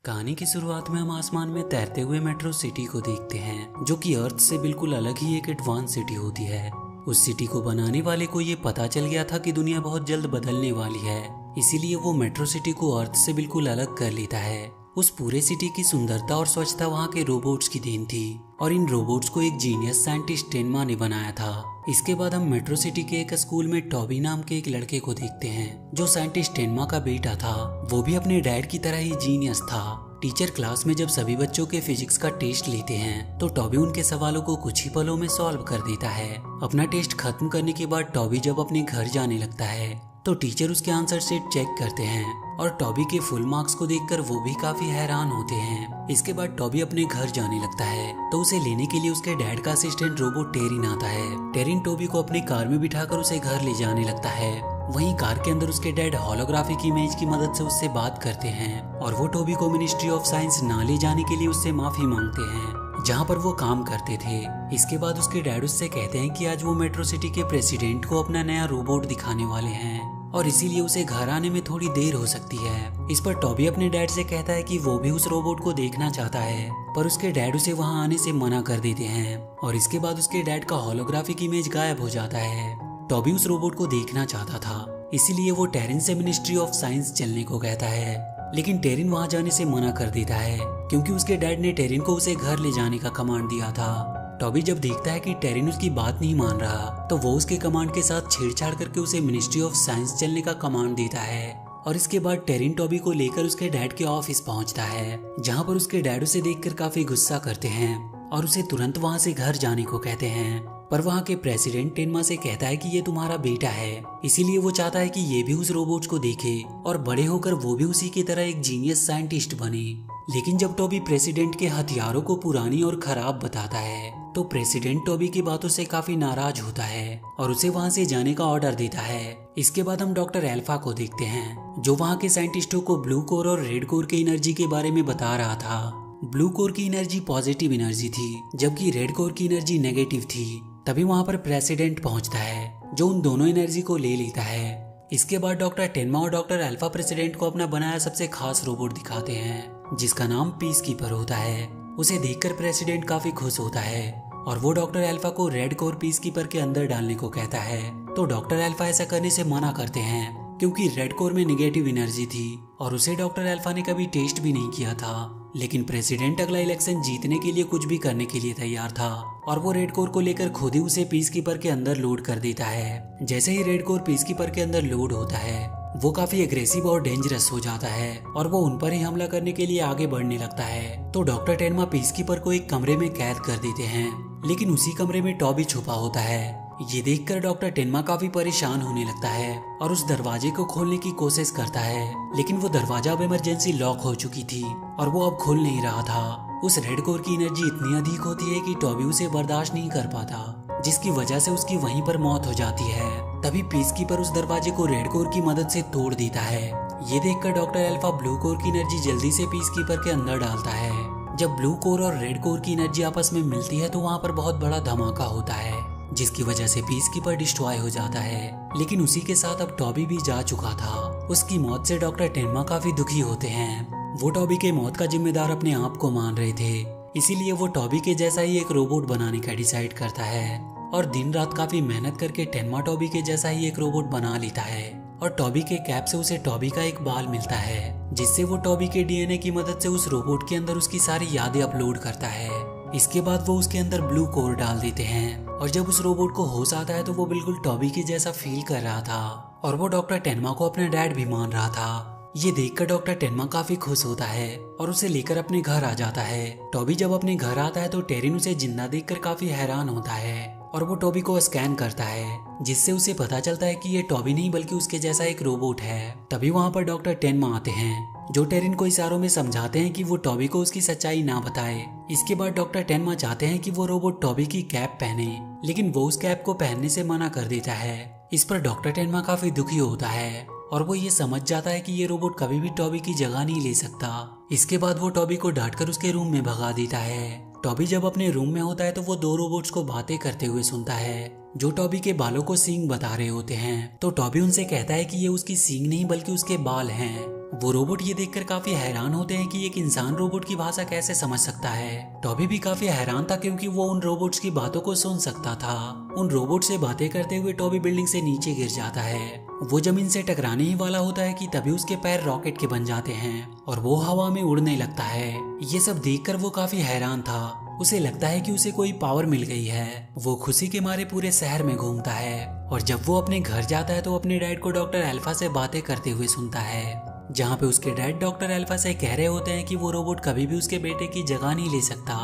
कहानी की शुरुआत में हम आसमान में तैरते हुए मेट्रो सिटी को देखते हैं, जो कि अर्थ से बिल्कुल अलग ही एक एडवांस सिटी होती है। उस सिटी को बनाने वाले को ये पता चल गया था कि दुनिया बहुत जल्द बदलने वाली है, इसीलिए वो मेट्रो सिटी को अर्थ से बिल्कुल अलग कर लेता है। उस पूरे सिटी की सुंदरता और स्वच्छता वहाँ के रोबोट्स की देन थी, और इन रोबोट्स को एक जीनियस साइंटिस्ट टेनमा ने बनाया था। इसके बाद हम मेट्रो सिटी के एक स्कूल में टॉबी नाम के एक लड़के को देखते हैं, जो साइंटिस्ट टेनमा का बेटा था। वो भी अपने डैड की तरह ही जीनियस था। टीचर क्लास में जब सभी बच्चों के फिजिक्स का टेस्ट लेते हैं, तो टॉबी उनके सवालों को कुछ ही पलों में सॉल्व कर देता है। अपना टेस्ट खत्म करने के बाद टॉबी जब अपने घर जाने लगता है, तो टीचर उसके आंसर शीट चेक करते हैं, और टॉबी के फुल मार्क्स को देखकर वो भी काफी हैरान होते हैं। इसके बाद टॉबी अपने घर जाने लगता है, तो उसे लेने के लिए उसके डैड का असिस्टेंट रोबोट टेरिन आता है। टेरिन टॉबी को अपनी कार में बिठाकर उसे घर ले जाने लगता है। वहीं कार के अंदर उसके डैड होलोग्राफिक इमेज की मदद से उससे बात करते हैं, और वो टॉबी को मिनिस्ट्री ऑफ साइंस ना ले जाने के लिए उससे माफी मांगते हैं, जहाँ पर वो काम करते थे। इसके बाद उसके डैड उससे कहते हैं कि आज वो मेट्रो सिटी के प्रेसिडेंट को अपना नया रोबोट दिखाने वाले हैं, और इसीलिए उसे घर आने में थोड़ी देर हो सकती है। इस पर टॉबी अपने डैड से कहता है कि वो भी उस रोबोट को देखना चाहता है, पर उसके डैड उसे वहां आने से मना कर देते हैं, और इसके बाद उसके डैड का होलोग्राफिक इमेज गायब हो जाता है। टॉबी उस रोबोट को देखना चाहता था, इसीलिए वो टेरिन से मिनिस्ट्री ऑफ साइंस चलने को कहता है, लेकिन टेरिन वहां जाने से मना कर देता है, क्योंकि उसके डैड ने टेरिन को उसे घर ले जाने का कमांड दिया था। टॉबी जब देखता है कि टेरिन उसकी बात नहीं मान रहा, तो वो उसके कमांड के साथ छेड़छाड़ करके उसे मिनिस्ट्री ऑफ साइंस चलने का कमांड देता है। और इसके बाद टेरिन टॉबी को लेकर उसके डैड के ऑफिस पहुंचता है, जहां पर उसके डैड उसे देखकर काफी गुस्सा करते हैं, और उसे तुरंत वहां से घर जाने को कहते हैं। पर वहाँ के प्रेसिडेंट टेनमा से कहता है कि ये तुम्हारा बेटा है, इसीलिए वो चाहता है कि ये भी उस रोबोट को देखे, और बड़े होकर वो भी उसी की तरह एक जीनियस साइंटिस्ट बने। लेकिन जब टॉबी प्रेसिडेंट के हथियारों को पुरानी और खराब बताता है, तो प्रेसिडेंट टॉबी की बातों से काफी नाराज होता है, और उसे वहाँ से जाने का ऑर्डर देता है। इसके बाद हम डॉक्टर एल्फा को देखते हैं, जो वहाँ के साइंटिस्टों को ब्लू कोर और रेड कोर की एनर्जी के बारे में बता रहा था। ब्लू कोर की एनर्जी पॉजिटिव एनर्जी थी, जबकि रेड कोर की एनर्जी नेगेटिव थी। तभी वहां पर प्रेसिडेंट पहुंचता है, जो उन दोनों एनर्जी को ले लेता है। इसके बाद डॉक्टर टेनमा और डॉक्टर अल्फा प्रेसिडेंट को अपना बनाया सबसे खास रोबोट दिखाते हैं, जिसका नाम पीस कीपर होता है। उसे देखकर प्रेसिडेंट काफी खुश होता है, और वो डॉक्टर अल्फा को रेड कोर पीस कीपर के अंदर डालने को कहता है, तो डॉक्टर अल्फा ऐसा करने से मना करते हैं, क्योंकि रेड कोर में निगेटिव एनर्जी थी, और उसे डॉक्टर अल्फा ने कभी टेस्ट भी नहीं किया था। लेकिन प्रेसिडेंट अगला इलेक्शन जीतने के लिए कुछ भी करने के लिए तैयार था, और वो रेड कोर को लेकर खुद ही उसे पीस कीपर के अंदर लोड कर देता है। जैसे ही रेड कोर पीस कीपर के अंदर लोड होता है, वो काफी एग्रेसिव और डेंजरस हो जाता है, और वो उन पर ही हमला करने के लिए आगे बढ़ने लगता है। तो डॉक्टर टेनमा पीस कीपर को एक कमरे में कैद कर देते हैं, लेकिन उसी कमरे में टॉबी छुपा होता है। ये देखकर डॉक्टर टेनमा काफी परेशान होने लगता है, और उस दरवाजे को खोलने की कोशिश करता है, लेकिन वो दरवाजा अब इमरजेंसी लॉक हो चुकी थी, और वो अब खुल नहीं रहा था। उस रेड कोर की एनर्जी इतनी अधिक होती है कि टॉबी उसे बर्दाश्त नहीं कर पाता, जिसकी वजह से उसकी वहीं पर मौत हो जाती है। तभी पीस कीपर उस दरवाजे को रेड कोर की मदद से तोड़ देता है। ये देखकर डॉक्टर अल्फा ब्लू कोर की एनर्जी जल्दी से पीस कीपर के अंदर डालता है। जब ब्लू कोर और रेड कोर की एनर्जी आपस में मिलती है, तो वहाँ पर बहुत बड़ा धमाका होता है, जिसकी वजह से पीस कीपर डिस्ट्रॉय हो जाता है। लेकिन उसी के साथ अब टॉबी भी जा चुका था। उसकी मौत से डॉक्टर टेनमा काफी दुखी होते हैं। वो टॉबी के मौत का जिम्मेदार अपने आप को मान रहे थे, इसीलिए वो टॉबी के जैसा ही एक रोबोट बनाने का डिसाइड करता है, और दिन रात काफी मेहनत करके टेनमा टॉबी के जैसा ही एक रोबोट बना लेता है। और टॉबी के कैप से उसे टॉबी का एक बाल मिलता है, जिससे वो टॉबी के डीएनए की मदद से उस रोबोट के अंदर उसकी सारी यादें अपलोड करता है। इसके बाद वो उसके अंदर ब्लू कोर डाल देते हैं, और जब उस रोबोट को होश आता है, तो वो बिल्कुल टॉबी के जैसा फील कर रहा था, और वो डॉक्टर टेनमा को अपना डैड भी मान रहा था। ये देखकर डॉक्टर टेनमा काफी खुश होता है, और उसे लेकर अपने घर आ जाता है। टॉबी जब अपने घर आता है, तो टेरिन उसे जिंदा देखकर काफी हैरान होता है, और वो टॉबी को स्कैन करता है, जिससे उसे पता चलता है कि ये टॉबी नहीं बल्कि उसके जैसा एक रोबोट है। तभी वहाँ पर डॉक्टर टेनमा आते हैं, जो टेरिन को इशारों में समझाते हैं कि वो टॉबी को उसकी सच्चाई ना बताए। इसके बाद डॉक्टर टेनमा चाहते हैं कि वो रोबोट टॉबी की कैप पहने, लेकिन वो उस कैप को पहनने से मना कर देता है। इस पर डॉक्टर टेनमा काफी दुखी होता है, और वो ये समझ जाता है कि ये रोबोट कभी भी टॉबी की जगह नहीं ले सकता। इसके बाद वो टॉबी को डांटकर उसके रूम में भगा देता है। टॉबी जब अपने रूम में होता है तो वो दो रोबोट्स को बातें करते हुए सुनता है, जो टॉबी के बालों को सींग बता रहे होते हैं। तो टॉबी उनसे कहता है कि ये उसकी सींग नहीं बल्कि उसके बाल हैं। वो रोबोट ये देखकर काफी हैरान होते हैं कि एक इंसान रोबोट की भाषा कैसे समझ सकता है। टॉबी भी काफी हैरान था क्योंकि वो उन रोबोट्स की बातों को सुन सकता था। उन रोबोट से बातें करते हुए टॉबी बिल्डिंग से नीचे गिर जाता है। वो जमीन से टकराने ही वाला होता है कि तभी उसके पैर रॉकेट के बन जाते हैं और वो हवा में उड़ने लगता है। ये सब देखकर वो काफी हैरान था। उसे लगता है कि उसे कोई पावर मिल गई है। वो खुशी के मारे पूरे शहर में घूमता है और जब वो अपने घर जाता है तो अपने डैड को डॉक्टर अल्फा से बातें करते हुए सुनता है, जहाँ पे उसके डैड डॉक्टर अल्फा से कह रहे होते हैं कि वो रोबोट कभी भी उसके बेटे की जगह नहीं ले सकता।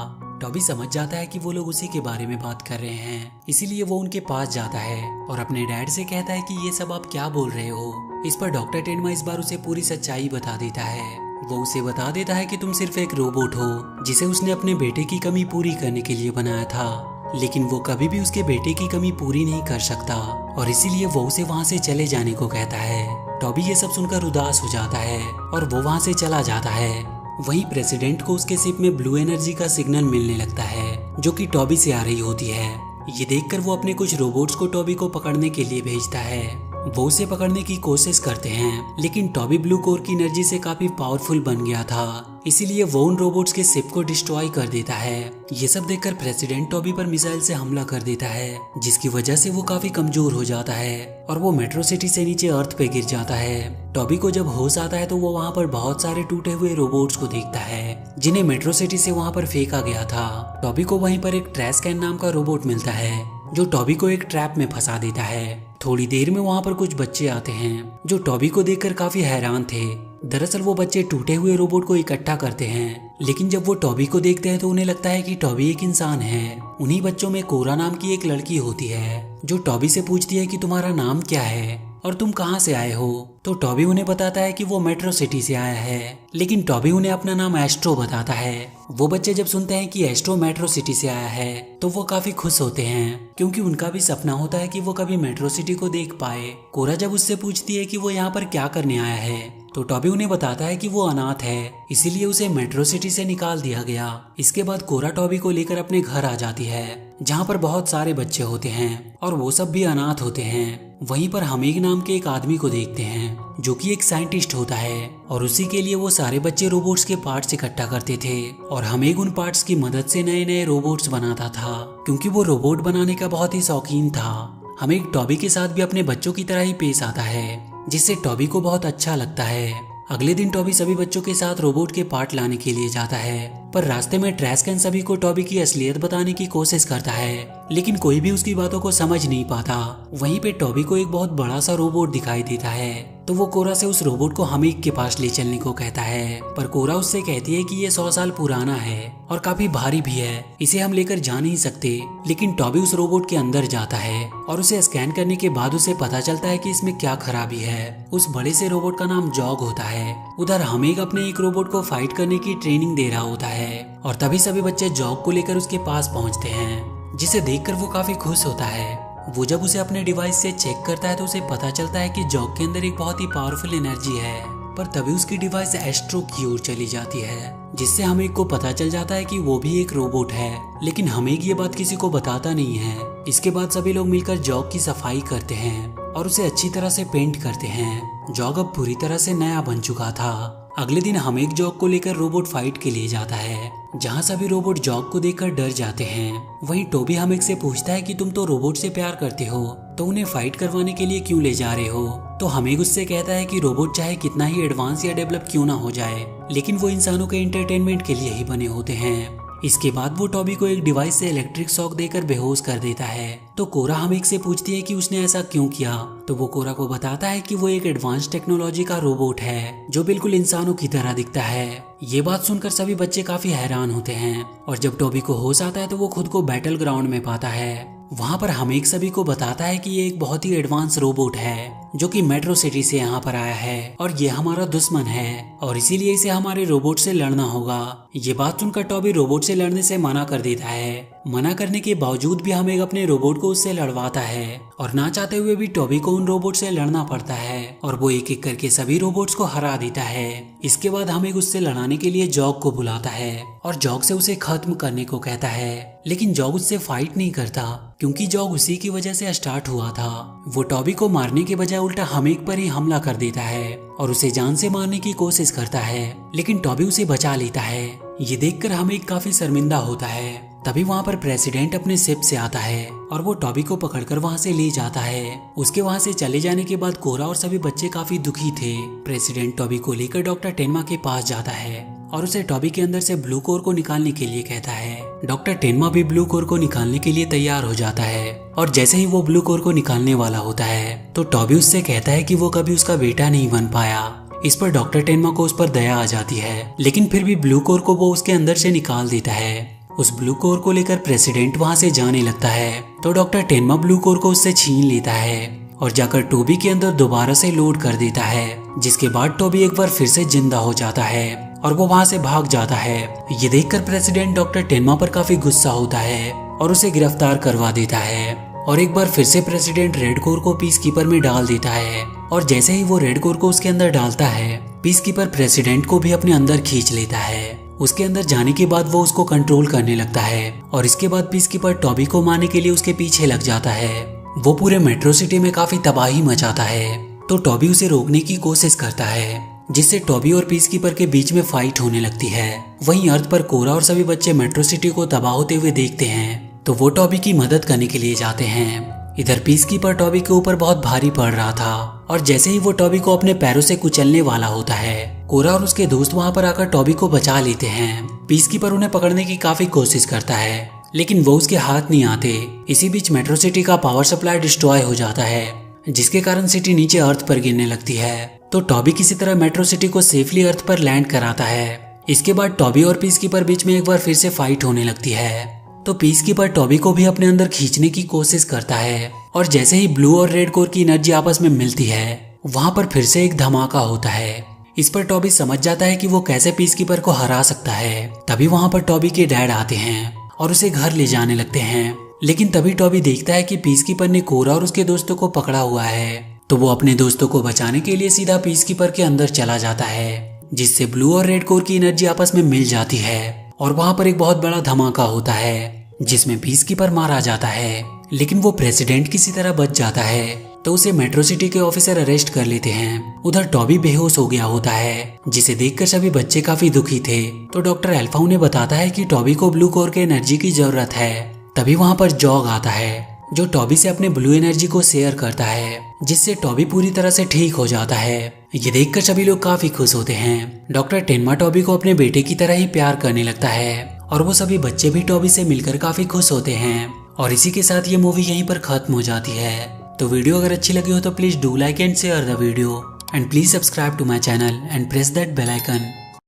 टॉबी समझ जाता है कि वो लोग उसी के बारे में बात कर रहे हैं, इसीलिए वो उनके पास जाता है और अपने डैड से कहता है कि ये सब आप क्या बोल रहे हो। इस पर डॉक्टर टेनमा इस बार उसे पूरी सच्चाई बता देता है। वो उसे बता देता है कि तुम सिर्फ एक रोबोट हो जिसे उसने अपने बेटे की कमी पूरी करने के लिए बनाया था, लेकिन वो कभी भी उसके बेटे की कमी पूरी नहीं कर सकता और इसीलिए वो उसे वहाँ से चले जाने को कहता है। टॉबी ये सब सुनकर उदास हो जाता है और वो वहाँ से चला जाता है। वहीं प्रेसिडेंट को उसके शिप में ब्लू एनर्जी का सिग्नल मिलने लगता है, जो कि टॉबी से आ रही होती है। ये देखकर वो अपने कुछ रोबोट्स को टॉबी को पकड़ने के लिए भेजता है। वो उसे पकड़ने की कोशिश करते हैं, लेकिन टॉबी ब्लू कोर की एनर्जी से काफी पावरफुल बन गया था, इसीलिए वो उन रोबोट्स के शिप को डिस्ट्रॉय कर देता है। ये सब देखकर प्रेसिडेंट टॉबी पर मिसाइल से हमला कर देता है, जिसकी वजह से वो काफी कमजोर हो जाता है और वो मेट्रो सिटी से नीचे अर्थ पे गिर जाता है। टॉबी को जब होश आता है तो वो वहाँ पर बहुत सारे टूटे हुए रोबोट्स को देखता है, जिन्हें मेट्रो सिटी से वहाँ पर फेंका गया था। टॉबी को वहीं पर एक ट्रैश कैन नाम का रोबोट मिलता है, जो टॉबी को एक ट्रैप में फंसा देता है। थोड़ी देर में वहाँ पर कुछ बच्चे आते हैं, जो टॉबी को देखकर काफी हैरान थे। दरअसल वो बच्चे टूटे हुए रोबोट को इकट्ठा करते हैं, लेकिन जब वो टॉबी को देखते हैं तो उन्हें लगता है कि टॉबी एक इंसान है। उन्हीं बच्चों में कोरा नाम की एक लड़की होती है, जो टॉबी से पूछती है कि तुम्हारा नाम क्या है और तुम कहाँ से आए हो। तो टॉबी उन्हें बताता है कि वो मेट्रो सिटी से आया है, लेकिन टॉबी उन्हें अपना नाम एस्ट्रो बताता है। वो बच्चे जब सुनते हैं कि एस्ट्रो मेट्रो सिटी से आया है तो वो काफी खुश होते हैं, क्योंकि उनका भी सपना होता है कि वो कभी मेट्रो सिटी को देख पाए। कोरा जब उससे पूछती है कि वो यहाँ पर क्या करने आया है, तो टॉबी उन्हें बताता है कि वो अनाथ है, इसीलिए उसे मेट्रो सिटी से निकाल दिया गया। इसके बाद कोरा टॉबी को लेकर अपने घर आ जाती है, जहाँ पर बहुत सारे बच्चे होते हैं और वो सब भी अनाथ होते हैं। वहीं पर हमेग नाम के एक आदमी को देखते हैं, जो कि एक साइंटिस्ट होता है और उसी के लिए वो सारे बच्चे रोबोट्स के पार्ट्स इकट्ठा करते थे और हमेग उन पार्ट्स की मदद से नए नए रोबोट्स बनाता था, क्योंकि वो रोबोट बनाने का बहुत ही शौकीन था। हमेग टॉबी के साथ भी अपने बच्चों की तरह ही पेश आता है, जिससे टॉबी को बहुत अच्छा लगता है। अगले दिन टॉबी सभी बच्चों के साथ रोबोट के पार्ट लाने के लिए जाता है, पर रास्ते में ट्रैश कैन सभी को टॉबी की असलियत बताने की कोशिश करता है, लेकिन कोई भी उसकी बातों को समझ नहीं पाता। वहीं पे टॉबी को एक बहुत बड़ा सा रोबोट दिखाई देता है, तो वो कोरा से उस रोबोट को हमेग के पास ले चलने को कहता है, पर कोरा उससे कहती है कि ये 100 साल पुराना है और काफी भारी भी है, इसे हम लेकर जा नहीं सकते। लेकिन टॉबी उस रोबोट के अंदर जाता है और उसे स्कैन करने के बाद उसे पता चलता है कि इसमें क्या खराबी है। उस बड़े से रोबोट का नाम जॉग होता है। उधर हमेग अपने एक रोबोट को फाइट करने की ट्रेनिंग दे रहा होता है और तभी सभी बच्चे जॉग को लेकर उसके पास पहुंचते हैं, जिसे देखकर वो काफी खुश होता है। वो जब उसे अपने डिवाइस से चेक करता है तो उसे पता चलता है कि जॉग के अंदर एक बहुत ही पावरफुल एनर्जी है, पर तभी उसकी डिवाइस एस्ट्रो की ओर चली जाती है, जिससे हमेग को पता चल जाता है कि वो भी एक रोबोट है। लेकिन हमेग ये बात किसी को बताता नहीं है। इसके बाद सभी लोग मिलकर जॉग की सफाई करते हैं और उसे अच्छी तरह से पेंट करते हैं। जॉग अब पूरी तरह से नया बन चुका था। अगले दिन हमेग जॉग को लेकर रोबोट फाइट के लिए जाता है, जहाँ सभी रोबोट जॉग को देखकर डर जाते हैं। वहीं टॉबी हमेग से पूछता है कि तुम तो रोबोट से प्यार करते हो, तो उन्हें फाइट करवाने के लिए क्यों ले जा रहे हो। तो हमेग उससे कहता है कि रोबोट चाहे कितना ही एडवांस या डेवलप क्यों ना हो जाए, लेकिन वो इंसानों के एंटरटेनमेंट के लिए ही बने होते हैं। इसके बाद वो टॉबी को एक डिवाइस से इलेक्ट्रिक शॉक देकर बेहोश कर देता है। तो कोरा हमेग से पूछती है कि उसने ऐसा क्यों किया, तो वो कोरा को बताता है कि वो एक एडवांस टेक्नोलॉजी का रोबोट है, जो बिल्कुल इंसानों की तरह दिखता है। ये बात सुनकर सभी बच्चे काफी हैरान होते हैं और जब टॉबी को होश आता है तो वो खुद को बैटल ग्राउंड में पाता है। वहाँ पर हमेक सभी को बताता है कि ये एक बहुत ही एडवांस रोबोट है जो कि मेट्रो सिटी से यहाँ पर आया है और ये हमारा दुश्मन है और इसीलिए इसे हमारे रोबोट से लड़ना होगा। ये बात सुनकर टॉबी रोबोट से लड़ने से मना कर देता है। मना करने के बावजूद भी हमेक अपने रोबोट को उससे लड़वाता है और ना चाहते हुए भी टॉबी को उन रोबोट से लड़ना पड़ता है और वो एक एक करके सभी रोबोट्स को हरा देता है। इसके बाद हमेक उससे लड़ाने के लिए जॉग को बुलाता है और जॉग से उसे खत्म करने को कहता है, लेकिन जॉग उससे फाइट नहीं करता क्योंकि जॉग उसी की वजह से स्टार्ट हुआ था। वो टॉबी को मारने के बजाय उल्टा हमेक पर ही हमला कर देता है और उसे जान से मारने की कोशिश करता है, लेकिन टॉबी उसे बचा लेता है। ये देखकर हमेक काफी शर्मिंदा होता है। तभी वहाँ पर प्रेसिडेंट अपने शिप से आता है और वो टॉबी को पकड़कर वहाँ से ले जाता है। उसके वहाँ से चले जाने के बाद कोरा और सभी बच्चे काफी दुखी थे। प्रेसिडेंट टॉबी को लेकर डॉक्टर टेन्मा के पास जाता है और उसे टॉबी के अंदर से ब्लू कोर को निकालने के लिए कहता है। डॉक्टर टेन्मा भी ब्लू कोर को निकालने के लिए तैयार हो जाता है और जैसे ही वो ब्लू कोर को निकालने वाला होता है तो टॉबी उससे कहता है कि वो कभी उसका बेटा नहीं बन पाया। इस पर डॉक्टर टेन्मा को उस पर दया आ जाती है, लेकिन फिर भी ब्लू कोर को वो उसके अंदर से निकाल देता है। उस ब्लू कोर को लेकर प्रेसिडेंट वहाँ से जाने लगता है तो डॉक्टर टेन्मा ब्लू कोर को उससे छीन लेता है और जाकर टॉबी के अंदर दोबारा से लोड कर देता है, जिसके बाद टॉबी एक बार फिर से जिंदा हो जाता है और वो वहाँ से भाग जाता है। ये देखकर प्रेसिडेंट डॉक्टर टेन्मा पर काफी गुस्सा होता है और उसे गिरफ्तार करवा देता है और एक बार फिर से प्रेसिडेंट रेड कोर को पीस कीपर में डाल देता है और जैसे ही वो रेड कोर को उसके अंदर डालता है पीस कीपर प्रेसिडेंट को भी अपने अंदर खींच लेता है। उसके अंदर जाने के बाद वो उसको कंट्रोल करने लगता है और इसके बाद पीस कीपर टॉबी को मारने के लिए उसके पीछे लग जाता है। वो पूरे मेट्रो सिटी में काफी तबाही मचाता है तो टॉबी उसे रोकने की कोशिश करता है, जिससे टॉबी और पीस कीपर के बीच में फाइट होने लगती है। वहीं अर्थ पर कोरा और सभी बच्चे मेट्रो सिटी को तबाह होते हुए देखते हैं तो वो टॉबी की मदद करने के लिए जाते हैं। इधर पीस कीपर टॉबी के ऊपर बहुत भारी पड़ रहा था और जैसे ही वो टॉबी को अपने पैरों से कुचलने वाला होता है कोरा और उसके दोस्त वहाँ पर आकर टॉबी को बचा लेते हैं। पीस कीपर उन्हें पकड़ने की काफी कोशिश करता है, लेकिन वो उसके हाथ नहीं आते। इसी बीच मेट्रो सिटी का पावर सप्लाई डिस्ट्रॉय हो जाता है, जिसके कारण सिटी नीचे अर्थ पर गिरने लगती है। तो टॉबी किसी तरह मेट्रो सिटी को सेफली अर्थ पर लैंड कराता है। इसके बाद टॉबी और पीस कीपर बीच में एक बार फिर से फाइट होने लगती है तो पीस कीपर टॉबी को भी अपने अंदर खींचने की कोशिश करता है और जैसे ही ब्लू और रेड कोर की एनर्जी आपस में मिलती है वहां पर फिर से एक धमाका होता है। इस पर टॉबी समझ जाता है कि वो कैसे पीस कीपर को हरा सकता है। तभी वहां पर टॉबी के डैड आते हैं और उसे घर ले जाने लगते हैं, लेकिन तभी टॉबी देखता है कि पीस कीपर ने कोरा और उसके दोस्तों को पकड़ा हुआ है तो वो अपने दोस्तों को बचाने के लिए सीधा पीस कीपर के अंदर चला जाता है, जिससे ब्लू और रेड कोर की एनर्जी आपस में मिल जाती है और वहां पर एक बहुत बड़ा धमाका होता है जिसमें पीस कीपर मारा जाता है। लेकिन वो प्रेसिडेंट किसी तरह बच जाता है तो उसे मेट्रो सिटी के ऑफिसर अरेस्ट कर लेते हैं। उधर टॉबी बेहोश हो गया होता है, जिसे देखकर सभी बच्चे काफी दुखी थे। तो डॉक्टर अल्फा उन्हें बताता है कि टॉबी को ब्लू कोर के एनर्जी की जरूरत है। तभी वहाँ पर जॉग आता है जो टॉबी से अपने ब्लू एनर्जी को शेयर करता है, जिससे टॉबी पूरी तरह से ठीक हो जाता है। ये देखकर सभी लोग काफी खुश होते हैं। डॉक्टर टेन्मा टॉबी को अपने बेटे की तरह ही प्यार करने लगता है और वो सभी बच्चे भी टॉबी से मिलकर काफी खुश होते हैं। और इसी के साथ ये मूवी यहीं पर खत्म हो जाती है। तो वीडियो अगर अच्छी लगी हो तो please do like and share the video and please subscribe to my channel and press that bell icon.